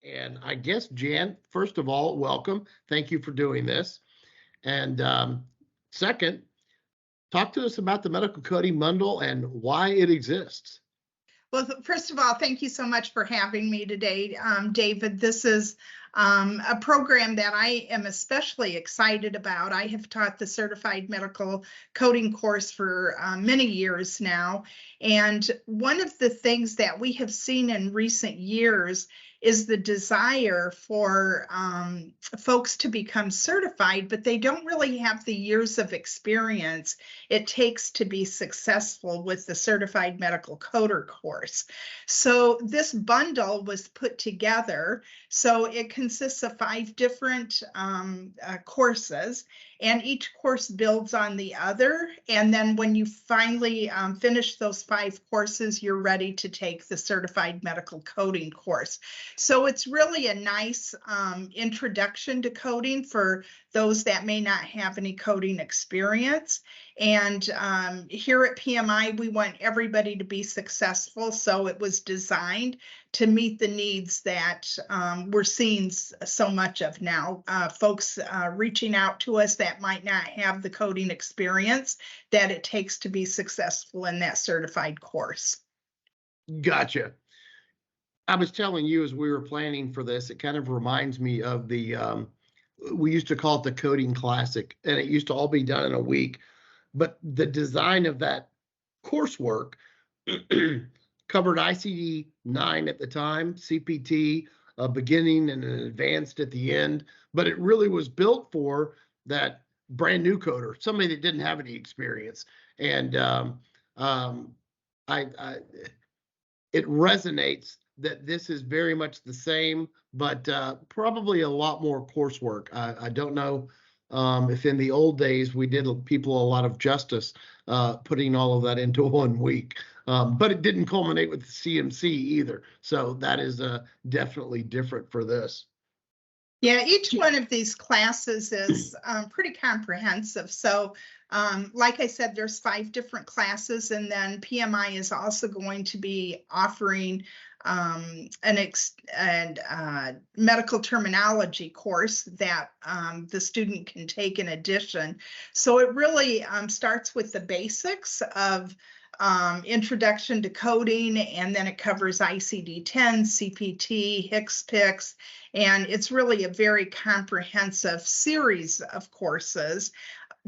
And I guess, Jan, first of all, welcome. Thank you for doing this. And second, talk to us about the medical coding bundle and why it exists. Well, first of all, thank you so much for having me today, David. This is a program that I am especially excited about. I have taught the Certified Medical Coding course for many years now. And one of the things that we have seen in recent years is the desire for folks to become certified, but they don't really have the years of experience it takes to be successful with the Certified Medical Coder course. So this bundle was put together. So it consists of 5 different courses, and each course builds on the other. And then when you finally finish those 5 courses, you're ready to take the Certified Medical Coding course. So it's really a nice introduction to coding for those that may not have any coding experience. And here at PMI, we want everybody to be successful. So it was designed to meet the needs that we're seeing so much of now. Folks reaching out to us that might not have the coding experience that it takes to be successful in that certified course. Gotcha. I was telling you as we were planning for this, it kind of reminds me of the, we used to call it the Coding Classic, and it used to all be done in a week. But the design of that coursework covered ICD 9 at the time, CPT, a beginning and an advanced at the end. But it really was built for that brand new coder, somebody that didn't have any experience. And it resonates that this is very much the same, but probably a lot more coursework. I don't know if in the old days we did people a lot of justice putting all of that into 1 week, but it didn't culminate with the CMC either. So that is definitely different for this. Yeah, each one of these classes is pretty comprehensive. So like I said, there's 5 different classes, and then PMI is also going to be offering medical terminology course that the student can take in addition. So it really starts with the basics of introduction to coding, and then it covers ICD-10, CPT, HCPCS, and it's really a very comprehensive series of courses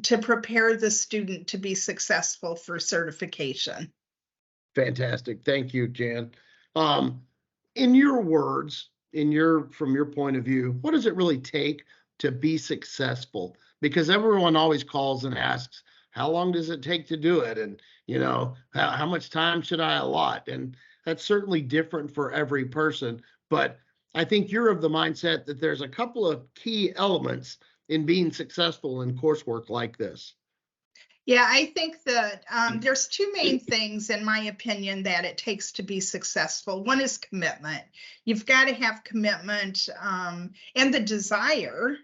to prepare the student to be successful for certification. Fantastic. Thank you, Jan. In your words, from your point of view, what does it really take to be successful? Because everyone always calls and asks, how long does it take to do it? And, how much time should I allot? And that's certainly different for every person. But I think you're of the mindset that there's a couple of key elements in being successful in coursework like this. Yeah, I think that there's 2 main things, in my opinion, that it takes to be successful. One is commitment. You've got to have commitment and the desire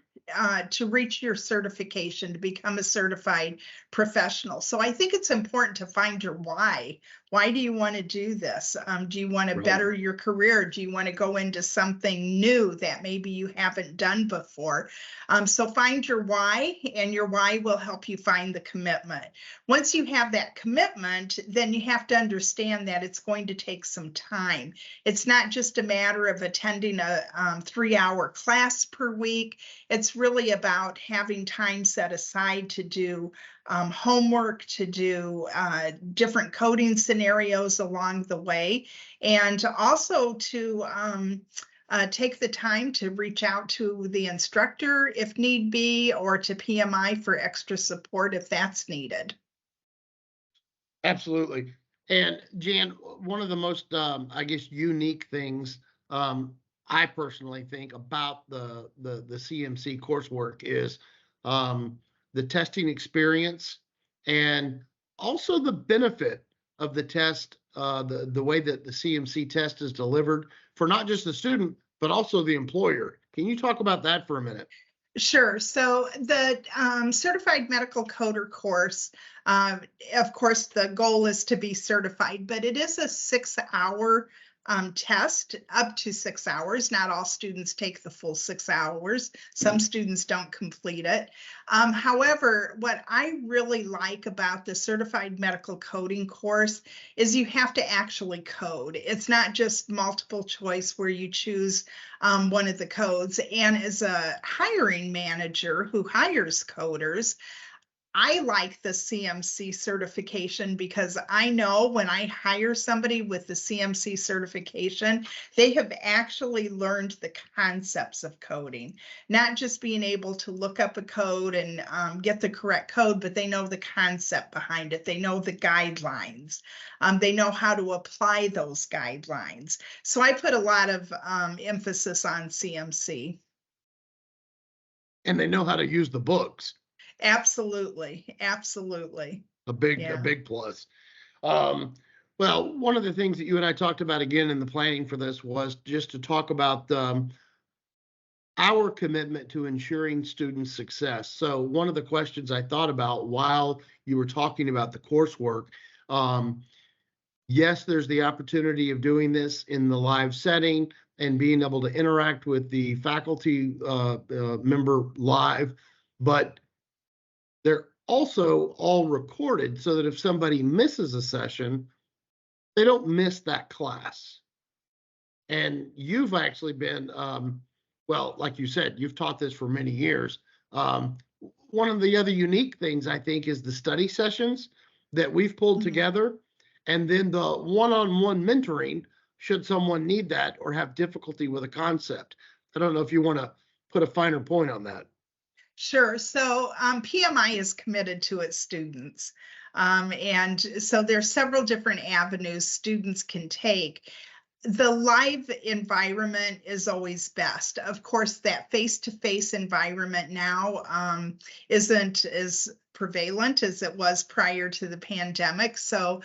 to reach your certification, to become a certified professional. So I think it's important to find your why. Why do you want to do this? Do you want to better your career? Do you want to go into something new that maybe you haven't done before? So find your why, and your why will help you find the commitment. Once you have that commitment, then you have to understand that it's going to take some time. It's not just a matter of attending a 3-hour class per week. It's really about having time set aside to do homework, to do different coding scenarios along the way, and also to take the time to reach out to the instructor if need be, or to PMI for extra support if that's needed. Absolutely. And Jan, one of the most, I guess, unique things I personally think about the CMC coursework is the testing experience, and also the benefit of the test, the way that the CMC test is delivered for not just the student, but also the employer. Can you talk about that for a minute? Sure. So the Certified Medical Coder course, of course, the goal is to be certified, but it is a 6-hour test up to 6 hours. Not all students take the full 6 hours. Some students don't complete it. However, what I really like about the Certified Medical Coding course is you have to actually code. It's not just multiple choice where you choose one of the codes. And as a hiring manager who hires coders, I like the CMC certification because I know when I hire somebody with the CMC certification, they have actually learned the concepts of coding, not just being able to look up a code and get the correct code, but they know the concept behind it. They know the guidelines. They know how to apply those guidelines. So I put a lot of emphasis on CMC. And they know how to use the books. Absolutely. Absolutely. A big plus. Well, one of the things that you and I talked about again in the planning for this was just to talk about our commitment to ensuring student success. So one of the questions I thought about while you were talking about the coursework, yes, there's the opportunity of doing this in the live setting and being able to interact with the faculty member live, but they're also all recorded so that if somebody misses a session, they don't miss that class. And you've actually been, well, like you said, you've taught this for many years. One of the other unique things, I think, is the study sessions that we've pulled together, and then the one-on-one mentoring should someone need that or have difficulty with a concept. I don't know if you want to put a finer point on that. Sure. So PMI is committed to its students. And so there's several different avenues students can take. The live environment is always best. Of course, that face-to-face environment now isn't as prevalent as it was prior to the pandemic. So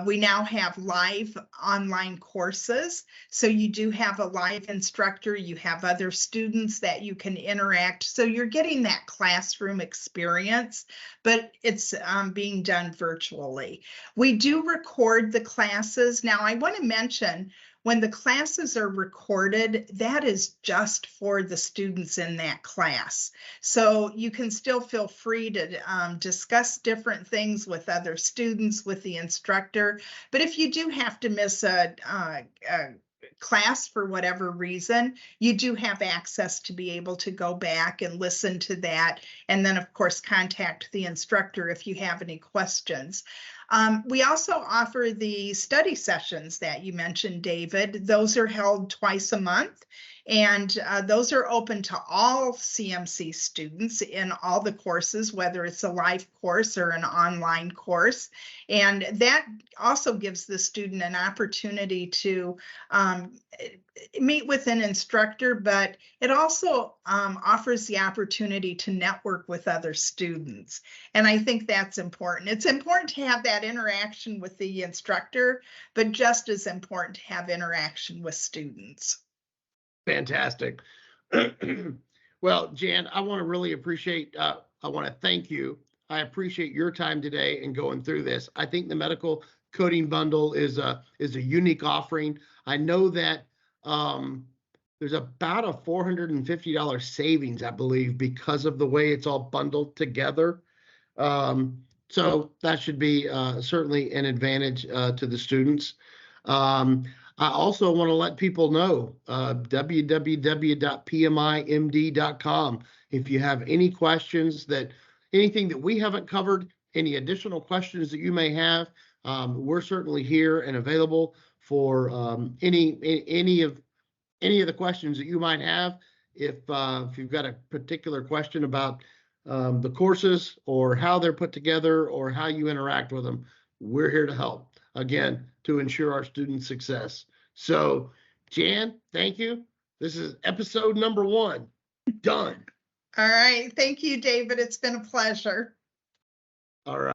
we now have live online courses. So you do have a live instructor, you have other students that you can interact. So you're getting that classroom experience, but it's being done virtually. We do record the classes. Now, I want to mention, when the classes are recorded, that is just for the students in that class. So you can still feel free to discuss different things with other students, with the instructor. But if you do have to miss a class for whatever reason, you do have access to be able to go back and listen to that. And then, of course, contact the instructor if you have any questions. We also offer the study sessions that you mentioned, David. Those are held twice a month, and those are open to all CMC students in all the courses, whether it's a live course or an online course. And that also gives the student an opportunity to meet with an instructor, but it also offers the opportunity to network with other students. And I think that's important. It's important to have that interaction with the instructor, but just as important to have interaction with students. Fantastic. Well, Jan, I want to really appreciate, I want to thank you. I appreciate your time today and going through this. I think the medical coding bundle is a unique offering. I know that there's about a $450 savings, I believe, because of the way it's all bundled together. So that should be certainly an advantage to the students. I also want to let people know www.pmimd.com. If you have any questions, anything that we haven't covered, any additional questions that you may have, we're certainly here and available for any of the questions that you might have. If you've got a particular question about the courses or how they're put together or how you interact with them, we're here to help, again, to ensure our student success. So, Jan, thank you. This is episode number 1. Done. All right. Thank you, David. It's been a pleasure. All right.